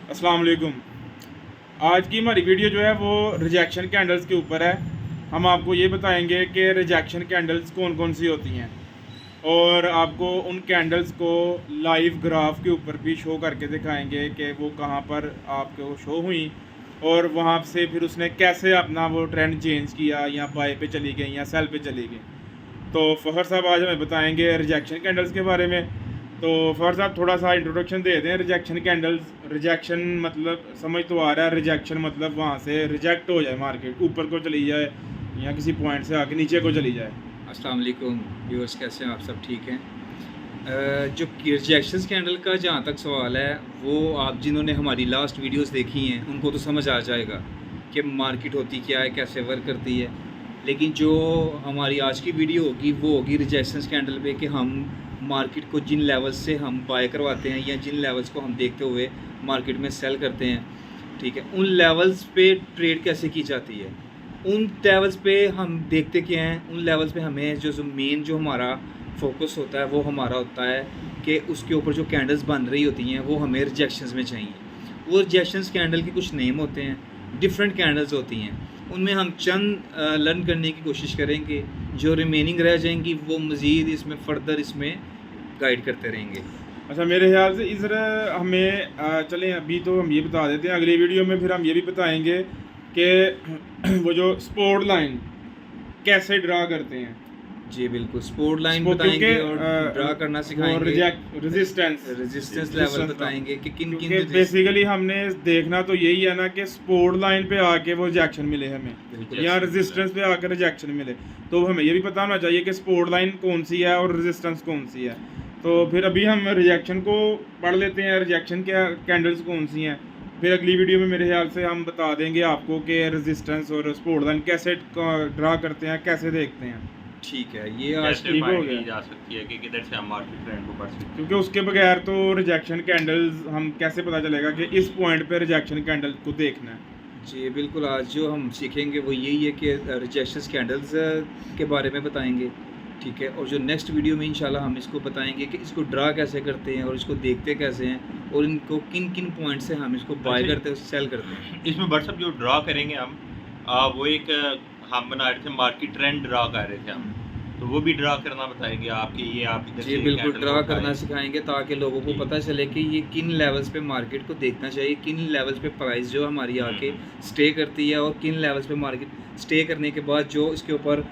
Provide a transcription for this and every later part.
अस्सलाम वालेकुम। आज की हमारी वीडियो जो है वो रिजेक्शन कैंडल्स के ऊपर है। हम आपको ये बताएंगे कि रिजेक्शन कैंडल्स कौन कौन सी होती हैं और आपको उन कैंडल्स को लाइव ग्राफ के ऊपर भी शो करके दिखाएंगे कि वो कहाँ पर आपको शो हुई और वहाँ से फिर उसने कैसे अपना वो ट्रेंड चेंज किया, या बाय पे चली गई या सेल पे चली गई। तो फ़खर साहब आज हमें बताएंगे रिजेक्शन कैंडल्स के बारे में। तो फ़खर साहब थोड़ा सा इंट्रोडक्शन दे दें रिजेक्शन कैंडल्स। रिजेक्शन मतलब समझ तो आ रहा है, रिजेक्शन मतलब वहाँ से रिजेक्ट हो जाए, मार्केट ऊपर को चली जाए या किसी पॉइंट से आके नीचे को चली जाए। अस्सलाम वालेकुम व्यूअर्स, कैसे हैं आप? सब ठीक हैं? जो रिजेक्शन कैंडल का जहाँ तक सवाल है, वो आप जिन्होंने हमारी लास्ट वीडियोस देखी हैं उनको तो समझ आ जाएगा कि मार्केट होती क्या है, कैसे वर्क करती है। लेकिन जो हमारी आज की वीडियो होगी वो होगी रिजेक्शन कैंडल पे, कि हम मार्केट को जिन लेवल्स से हम बाय करवाते हैं या जिन लेवल्स को हम देखते हुए मार्केट में सेल करते हैं, ठीक है, उन लेवल्स पे ट्रेड कैसे की जाती है, उन लेवल्स पे हम देखते क्या हैं। उन लेवल्स पे हमें जो मेन जो हमारा फोकस होता है वो हमारा होता है कि उसके ऊपर जो कैंडल्स बन रही होती हैं वो हमें रिजेक्शंस में चाहिए। वो रिजेक्शंस कैंडल के कुछ नेम होते हैं, डिफरेंट कैंडल्स होती हैं, उनमें हम चंद लर्न करने की कोशिश करेंगे। जो रिमेनिंग रह जाएंगी वो मज़ीद इसमें फर्दर इसमें गाइड करते रहेंगे। अच्छा, मेरे ख्याल से इस तरह हमें चलें अभी तो हम ये बता देते हैं, अगली वीडियो में फिर हम ये भी बताएंगे कि वो जो स्पोर्ट लाइन कैसे ड्रा करते हैं। जी बिल्कुल, स्पोर्ट लाइन बताएंगे और ड्रा करना सिखाएंगे, रेजिस्टेंस लेवल बताएंगे कि किन किन। बेसिकली हमने देखना तो यही है ना कि स्पोर्ट लाइन पे आके वो रिजेक्शन मिले हमें या रेजिस्टेंस पे आकर रिजेक्शन मिले, तो हमें ये भी पता होना चाहिए कि स्पोर्ट लाइन कौन सी है और रेजिस्टेंस कौन सी है। तो फिर अभी हम रिजेक्शन को पढ़ लेते हैं, रिजेक्शन क्या कैंडल्स कौन सी हैं। फिर अगली वीडियो में मेरे ख्याल से हम बता देंगे आपको कि रेजिस्टेंस और स्पोर्ट लाइन कैसे ड्रा करते हैं, कैसे देखते हैं। ठीक है, ये आज ठीक हो गया जा सकती है कि किधर से हम मार्केट ट्रेंड को पढ़ सकते हैं, क्योंकि उसके बगैर तो रिजेक्शन कैंडल्स हम कैसे पता चलेगा कि इस पॉइंट पे रिजेक्शन कैंडल को देखना है। जी बिल्कुल, आज जो हम सीखेंगे वो यही है कि रिजेक्शन कैंडल्स के बारे में बताएंगे, ठीक है। और जो नेक्स्ट वीडियो में इंशाल्लाह हम इसको बताएंगे कि इसको ड्रा कैसे करते हैं और इसको देखते कैसे हैं और इनको किन किन पॉइंट से हम इसको बाय करते हैं, सेल करते हैं। इसमें व्हाट्सअप जो ड्रा करेंगे हम वो एक हम बना रहे थे मार्केट ट्रेंड ड्रा कर रहे थे हम, तो वो भी ड्रा करना बताएंगे आपके। ये आप इधर जी बिल्कुल ड्रा करना सिखाएंगे ताकि लोगों को पता चले कि ये किन लेवल्स पे मार्केट को देखना चाहिए, किन लेवल्स पे प्राइस जो हमारी आके स्टे करती है और किन लेवल्स पे मार्केट स्टे करने के बाद जो इसके ऊपर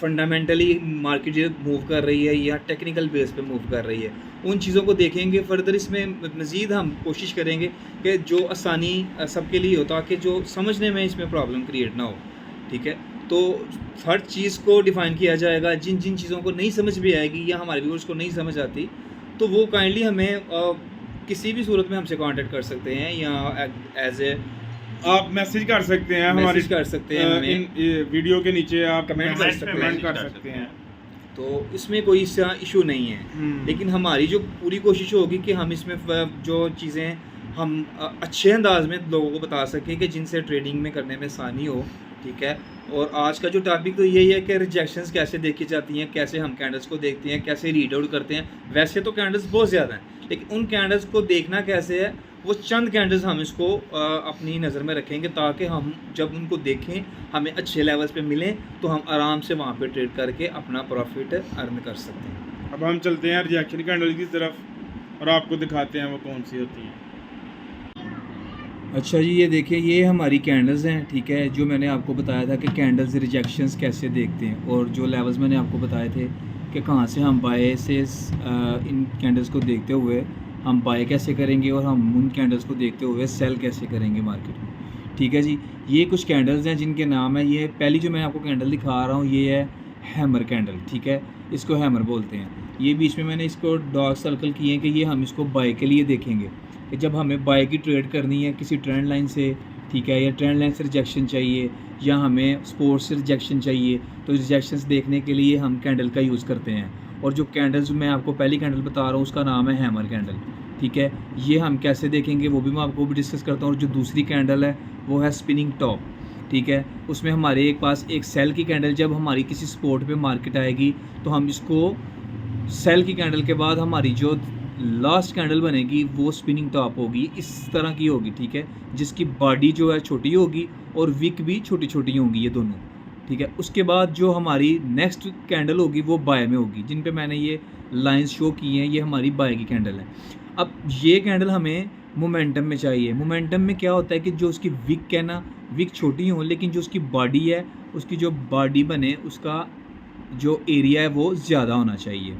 फंडामेंटली मार्केट जो मूव कर रही है या टेक्निकल बेस पे मूव कर रही है, उन चीज़ों को देखेंगे। फर्दर इसमें मज़ीद हम कोशिश करेंगे कि जो आसानी सबके लिए हो ताकि जो समझने में इसमें प्रॉब्लम क्रिएट ना हो, ठीक है। तो हर चीज़ को डिफ़ाइन किया जाएगा। जिन जिन चीज़ों को नहीं समझ भी आएगी या हमारे व्यूअर्स को नहीं समझ आती तो वो काइंडली हमें किसी भी सूरत में हमसे कांटेक्ट कर सकते हैं या एज ए आप मैसेज कर सकते हैं, मैसेज कर सकते हैं, इन वीडियो के नीचे आप कमेंट कर सकते हैं। तो इसमें कोई इशू नहीं है। लेकिन हमारी जो पूरी कोशिश होगी कि हम इसमें जो चीज़ें हम अच्छे अंदाज में लोगों को बता सकें कि जिनसे ट्रेडिंग में करने में आसानी हो, ठीक है। और आज का जो टॉपिक तो यही है कि रिजेक्शंस कैसे देखी जाती हैं, कैसे हम कैंडल्स को देखते हैं, कैसे रीड आउट करते हैं। वैसे तो कैंडल्स बहुत ज़्यादा हैं, लेकिन उन कैंडल्स को देखना कैसे है, वो चंद कैंडल्स हम इसको अपनी नज़र में रखेंगे ताकि हम जब उनको देखें हमें अच्छे लेवल्स पे मिलें तो हम आराम से वहाँ पे ट्रेड करके अपना प्रॉफिट अर्न कर सकते हैं। अब हम चलते हैं रिजेक्शन कैंडल की तरफ और आपको दिखाते हैं वो कौन सी होती हैं। अच्छा जी, ये देखिए, ये हमारी कैंडल्स हैं, ठीक है। जो मैंने आपको बताया था कि कैंडल्स रिजेक्शंस कैसे देखते हैं और जो लेवल्स मैंने आपको बताए थे कि कहाँ से हम बाय से इन कैंडल्स को देखते हुए हम बाय कैसे करेंगे और हम उन कैंडल्स को देखते हुए सेल कैसे करेंगे मार्केट में, ठीक है जी। ये कुछ कैंडल्स हैं जिनके नाम है, ये पहली जो मैं आपको कैंडल दिखा रहा हूँ ये है हैमर कैंडल, ठीक है। इसको हैमर बोलते हैं। ये बीच में मैंने इसको डार्क सर्कल किए हैं कि ये हम इसको बाय के लिए देखेंगे कि जब हमें बाय की ट्रेड करनी है किसी ट्रेंड लाइन से, ठीक है, या ट्रेंड लाइन से रिजेक्शन चाहिए या हमें स्पोर्ट से रिजेक्शन चाहिए, तो रिजेक्शंस देखने के लिए हम कैंडल का यूज़ करते हैं। और जो कैंडल्स मैं आपको पहली कैंडल बता रहा हूँ उसका नाम है हैमर कैंडल, ठीक है। ये हम कैसे देखेंगे वो भी मैं आपको भी डिस्कस करता हूँ। और जो दूसरी कैंडल है वो है स्पिनिंग टॉप, ठीक है। उसमें हमारे एक पास एक सेल की कैंडल, जब हमारी किसी सपोर्ट पे मार्केट आएगी तो हम इसको सेल की कैंडल के बाद हमारी जो लास्ट कैंडल बनेगी वो स्पिनिंग टॉप होगी, इस तरह की होगी, ठीक है, जिसकी बॉडी जो है छोटी होगी और विक भी छोटी छोटी होंगी ये दोनों, ठीक है। उसके बाद जो हमारी नेक्स्ट कैंडल होगी वो बाय में होगी, जिन पे मैंने ये लाइंस शो की हैं, ये हमारी बाय की कैंडल है। अब ये कैंडल हमें मोमेंटम में चाहिए। मोमेंटम में क्या होता है कि जो उसकी विक है ना, विक छोटी हो लेकिन जो उसकी बॉडी है, उसकी जो बॉडी बने उसका जो एरिया है वो ज़्यादा होना चाहिए,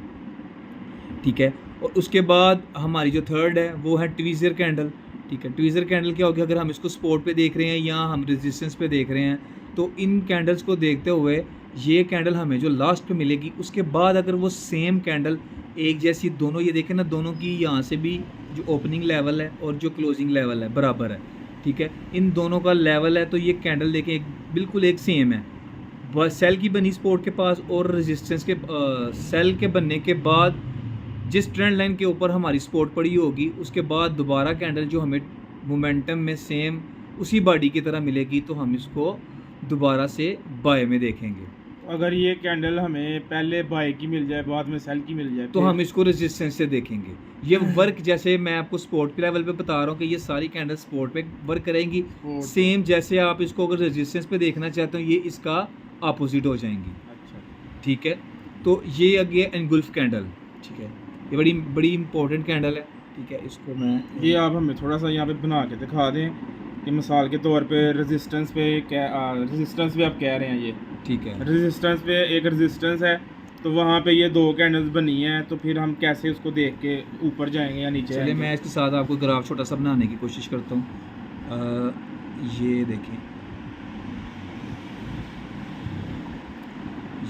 ठीक है। और उसके बाद हमारी जो थर्ड है वो है ट्वीज़र कैंडल, ठीक है। ट्वीज़र कैंडल क्या होगी, अगर हम इसको स्पोर्ट पे देख रहे हैं या हम रेजिस्टेंस पे देख रहे हैं, तो इन कैंडल्स को देखते हुए ये कैंडल हमें जो लास्ट पे मिलेगी, उसके बाद अगर वो सेम कैंडल एक जैसी दोनों, ये देखें ना, दोनों की यहाँ से भी जो ओपनिंग लेवल है और जो क्लोजिंग लेवल है बराबर है, ठीक है, इन दोनों का लेवल है, तो ये कैंडल देखें बिल्कुल एक सेम है। सेल की बनी सपोर्ट के पास और रेजिस्टेंस के सेल के बनने के बाद जिस ट्रेंड लाइन के ऊपर हमारी सपोर्ट पड़ी होगी, उसके बाद दोबारा कैंडल जो हमें मोमेंटम में सेम उसी बॉडी की तरह मिलेगी, तो हम इसको दोबारा से बाय में देखेंगे। अगर ये कैंडल हमें पहले बाय की मिल जाए, बाद में सेल की मिल जाए, तो हम इसको रेजिस्टेंस से देखेंगे। ये वर्क जैसे मैं आपको स्पोर्ट के लेवल पे बता रहा हूँ कि ये सारी कैंडल स्पोर्ट पे वर्क करेंगी, सेम जैसे आप इसको अगर रेजिस्टेंस पे देखना चाहते हो, ये इसका अपोजिट हो जाएंगी। अच्छा, ठीक है, तो ये आगे एनगुल्फ कैंडल, ठीक है, ये बड़ी बड़ी इंपॉर्टेंट कैंडल है, ठीक है। इसको मैं ये आप हमें थोड़ा सा यहाँ पे बना के दिखा दें कि मिसाल के तौर पे रेजिस्टेंस पे रेजिस्टेंस पे आप कह रहे हैं ये, ठीक है, रेजिस्टेंस पे एक रेजिस्टेंस है, तो वहाँ पे ये दो कैंडल्स बनी हैं, तो फिर हम कैसे उसको देख के ऊपर जाएंगे या नीचे? चलिए मैं इसके साथ आपको ग्राफ छोटा सा बनाने की कोशिश करता हूँ। ये देखें,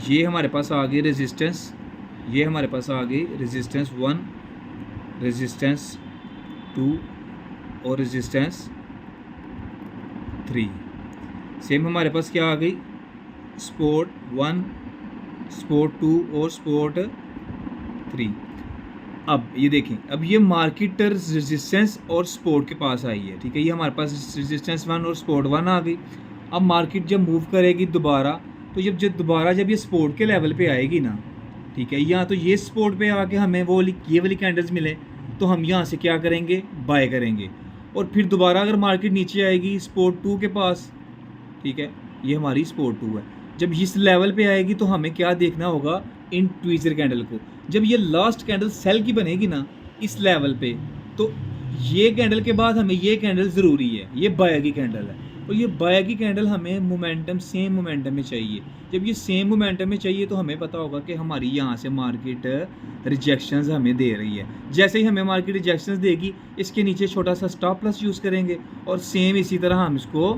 ये हमारे पास आ गई रेजिस्टेंस, ये हमारे पास आ गई रेजिस्टेंस 1, रेजिस्टेंस 2 और रेजिस्टेंस 3। सेम हमारे पास क्या आ गई, सपोर्ट 1, सपोर्ट 2 और सपोर्ट 3। अब ये देखें, अब ये मार्केट रेजिस्टेंस और सपोर्ट के पास आई है, ठीक है, ये हमारे पास रेजिस्टेंस 1 और सपोर्ट 1 आ गई। अब मार्केट जब मूव करेगी दोबारा, तो जब दोबारा जब ये सपोर्ट के लेवल पे आएगी ना, ठीक है, या तो ये सपोर्ट पे आके हमें वो ये वाली कैंडल्स मिले, तो हम यहाँ से क्या करेंगे, बाय करेंगे। और फिर दोबारा अगर मार्केट नीचे आएगी सपोर्ट 2 के पास, ठीक है, ये हमारी सपोर्ट 2 है, जब इस लेवल पे आएगी तो हमें क्या देखना होगा, इन ट्वीज़र कैंडल को। जब ये लास्ट कैंडल सेल की बनेगी ना इस लेवल पे, तो ये कैंडल के बाद हमें ये कैंडल ज़रूरी है, ये बाय की कैंडल है, और ये बाय की कैंडल हमें मोमेंटम सेम मोमेंटम में चाहिए। जब ये सेम मोमेंटम में चाहिए तो हमें पता होगा कि हमारी यहाँ से मार्केट रिजेक्शंस हमें दे रही है। जैसे ही हमें मार्केट रिजेक्शंस देगी, इसके नीचे छोटा सा स्टॉप प्लस यूज़ करेंगे और सेम इसी तरह हम इसको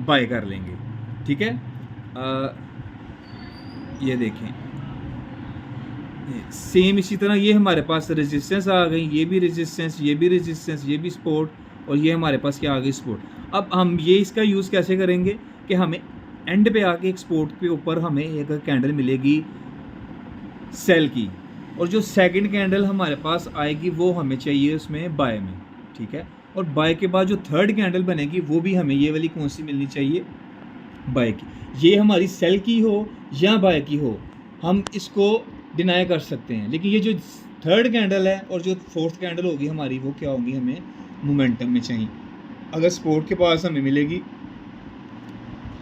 बाय कर लेंगे, ठीक है। ये देखें, सेम इसी तरह ये हमारे पास रेजिस्टेंस आ गई, ये भी रेजिस्टेंस, ये भी रेजिस्टेंस, ये भी सपोर्ट, और ये हमारे पास क्या आ गई, सपोर्ट। अब हम ये इसका यूज़ कैसे करेंगे कि हमें एंड पे आके एक सपोर्ट के ऊपर हमें एक कैंडल मिलेगी सेल की, और जो सेकंड कैंडल हमारे पास आएगी वो हमें चाहिए उसमें बाय में, ठीक है। और बाय के बाद जो थर्ड कैंडल बनेगी वो भी हमें ये वाली कौन सी मिलनी चाहिए, बाय की। ये हमारी सेल की हो या बाय की हो, हम इसको डिनाई कर सकते हैं, लेकिन ये जो थर्ड कैंडल है और जो फोर्थ कैंडल होगी हमारी, वो क्या होगी, हमें मोमेंटम में चाहिए। अगर सपोर्ट के पास हमें मिलेगी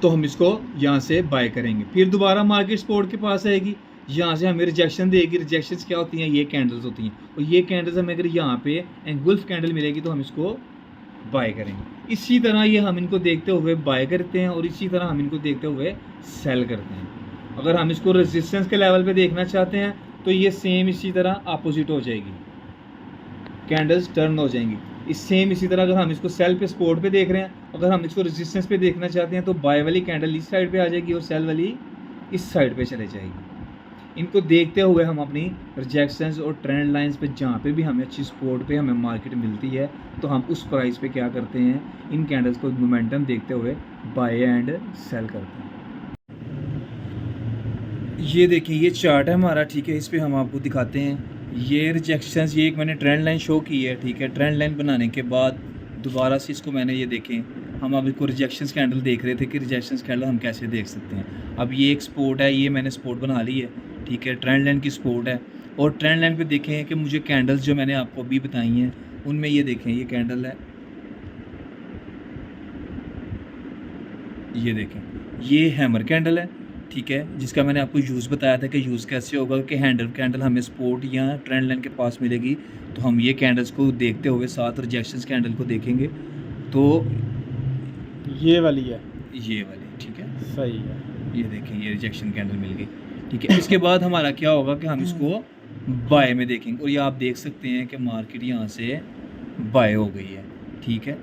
तो हम इसको यहाँ से बाय करेंगे, फिर दोबारा मार्केट सपोर्ट के पास आएगी, यहाँ से हमें रिजेक्शन देगी। रिजेक्शंस क्या होती हैं, ये कैंडल्स होती हैं, और ये कैंडल्स हमें अगर यहाँ पे एंगुल्फ कैंडल मिलेगी तो हम इसको बाय करेंगे। इसी तरह ये हम इनको देखते हुए बाय करते हैं और इसी तरह हम इनको देखते हुए सेल करते हैं। अगर हम इसको रेजिस्टेंस के लेवल पे देखना चाहते हैं तो ये सेम इसी तरह अपोजिट हो जाएगी, कैंडल्स टर्न हो जाएंगी। इस सेम इसी तरह अगर हम इसको सेल पे सपोर्ट पे देख रहे हैं, अगर हम इसको रेजिस्टेंस पे देखना चाहते हैं तो बाय वाली कैंडल इस साइड पे आ जाएगी और सेल वाली इस साइड पे चले जाएगी। इनको देखते हुए हम अपनी रिजेक्शंस और ट्रेंड लाइंस पे जहाँ पे भी हमें अच्छी सपोर्ट पे हमें मार्केट मिलती है तो हम उस प्राइस पे क्या करते हैं, इन कैंडल्स को मोमेंटम देखते हुए बाय एंड सेल करते हैं। ये देखिए, ये चार्ट है हमारा, ठीक है, इस पर हम आपको दिखाते हैं। ये रिजेक्शंस, ये एक मैंने ट्रेंड लाइन शो की है, ठीक है। ट्रेंड लाइन बनाने के बाद दोबारा से इसको मैंने ये देखें, हम अब इसको रिजेक्शंस कैंडल देख रहे थे कि रिजेक्शंस कैंडल हम कैसे देख सकते हैं। अब ये एक सपोर्ट है, ये मैंने सपोर्ट बना ली है, ठीक है, ट्रेंड लाइन की सपोर्ट है। और ट्रेंड लाइन पे देखें कि मुझे कैंडल्स जो मैंने आपको अभी बताई हैं उनमें ये देखें, ये कैंडल है, ये देखें, ये हैमर कैंडल है, ठीक है, जिसका मैंने आपको यूज़ बताया था कि यूज़ कैसे होगा कि हैंडल कैंडल हमें सपोर्ट या ट्रेंड लाइन के पास मिलेगी, तो हम ये कैंडल्स को देखते हुए साथ रिजेक्शंस कैंडल को देखेंगे, तो ये वाली है, ये वाली, ठीक है, सही है, ये देखें, ये रिजेक्शन कैंडल मिल गई, ठीक है। इसके बाद हमारा क्या होगा कि हम इसको बाय में देखेंगे, और ये आप देख सकते हैं कि मार्केट यहाँ से बाय हो गई है, ठीक है।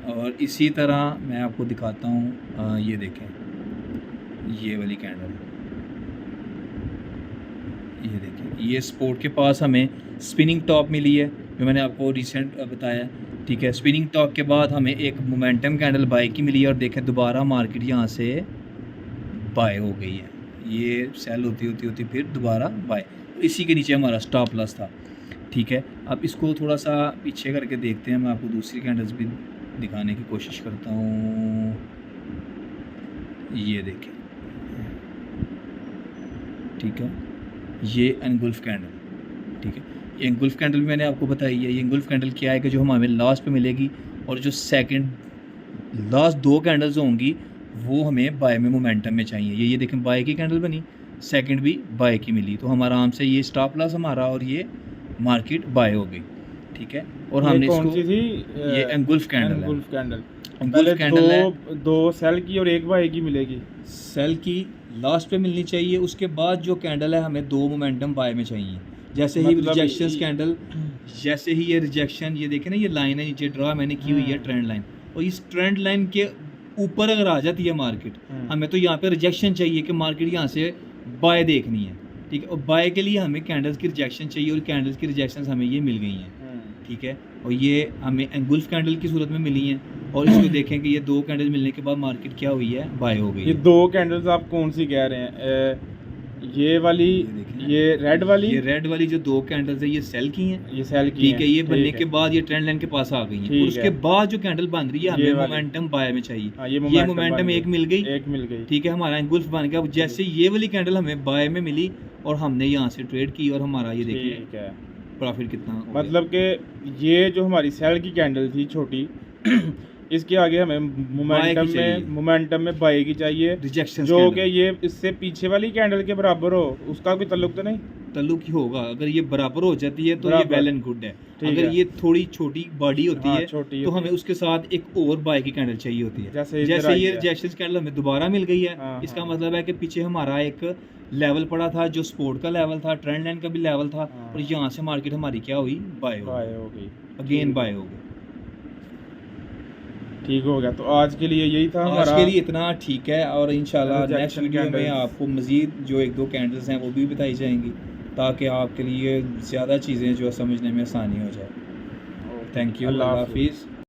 और इसी तरह मैं आपको दिखाता हूँ, ये देखें, ये वाली कैंडल, ये देखें, ये सपोर्ट के पास हमें स्पिनिंग टॉप मिली है जो मैंने आपको रिसेंट बताया, ठीक है। स्पिनिंग टॉप के बाद हमें एक मोमेंटम कैंडल बाय की मिली है, और देखें दोबारा मार्केट यहाँ से बाय हो गई है, ये सेल होती फिर दोबारा बाय, इसी के नीचे हमारा स्टॉप लॉस था, ठीक है। अब इसको थोड़ा सा पीछे करके देखते हैं, मैं आपको दूसरी कैंडल्स भी दिखाने की कोशिश करता हूँ, ये देखें, ठीक है, ये एनगुल्फ कैंडल, ठीक है, ये एनगुल्फ कैंडल भी मैंने आपको बताई है। ये एनगुल्फ कैंडल क्या है कि जो हमें लास्ट पे मिलेगी, और जो सेकंड लास्ट दो कैंडल्स होंगी वो हमें बाय में मोमेंटम में चाहिए। ये देखें, बाय की कैंडल बनी, सेकंड भी बाय की मिली, तो हम आराम से ये स्टॉप लॉस हमारा और ये मार्केट बाय हो गई, ठीक है। और हमने इसको, ये एनगुल्फ कैंडल है, एनगुल्फ कैंडल, एनगुल्फ कैंडल है, दो सेल की और एक बाय की मिलेगी, सेल की लास्ट पे मिलनी चाहिए, उसके बाद जो कैंडल है हमें दो मोमेंटम बाय में चाहिए। जैसे ही मतलब रिजेक्शंस कैंडल, जैसे ही ये रिजेक्शन, ये देखें ना, ये लाइन है नीचे ड्रा मैंने की हुई है ट्रेंड लाइन, और इस ट्रेंड लाइन के ऊपर अगर आ जाती है मार्केट, हमें तो यहाँ पे रिजेक्शन चाहिए कि मार्केट यहाँ से बाय देखनी है, ठीक है। और बाय के लिए हमें कैंडल्स की रिजेक्शन चाहिए, और कैंडल्स की रिजेक्शन हमें ये मिल गई हैं, ठीक है। और ये हमें एनगुल्फ कैंडल की सूरत में मिली हैं, और इसको देखें कि ये दो कैंडल मिलने के बाद मार्केट क्या हुई है, बाय हो गई। ये दो कैंडल्स आप कौन सी कह रहे हैं? ये वाली, ये रेड वाली, ये रेड वाली जो दो कैंडल्स है ये सेल की हैं, ये सेल की ठीक है। ये बनने के बाद ये ट्रेंड लाइन के पास आ गई हैं, और उसके बाद जो कैंडल बन रही है हमें मोमेंटम बाय में चाहिए। ये मोमेंटम एक मिल गई, ठीक है, हमारा एनगुल्फ बन गया। जैसे ये वाली कैंडल हमें बाय में मिली और हमने यहाँ से ट्रेड की, और हमारा ये देखिए प्रॉफिट कितना, मतलब कि ये जो हमारी सेल की कैंडल थी छोटी इसके आगे हमें मोमेंटम में बाय की चाहिए, रिजेक्शन, जो कि ये इससे पीछे वाली कैंडल के बराबर हो, उसका कोई ताल्लुक तो नहीं? ताल्लुक ही होगा, अगर ये बराबर हो जाती है तो ये वेल एंड गुड है। अगर ये थोड़ी छोटी बॉडी होती है तो हमें उसके साथ एक और बाय की कैंडल चाहिए होती है। जैसे ये रिजेक्शन कैंडल हमें दोबारा मिल गई है, इसका मतलब है कि पीछे हमारा एक लेवल पड़ा था जो सपोर्ट का लेवल था, ट्रेंड लाइन का भी लेवल था, और यहाँ से मार्केट हमारी क्या हुई, बाय हो गई, अगेन बाय हो गई, ठीक हो गया। तो आज के लिए यही था, आज के लिए इतना ठीक है। और इंशाल्लाह नेक्स्ट वीडियो में आपको मज़ीद जो एक दो कैंडल्स हैं वो भी बताई जाएंगी, ताकि आपके लिए ज़्यादा चीज़ें जो समझने में आसानी हो जाए। थैंक यू, अल्लाह हाफिज़।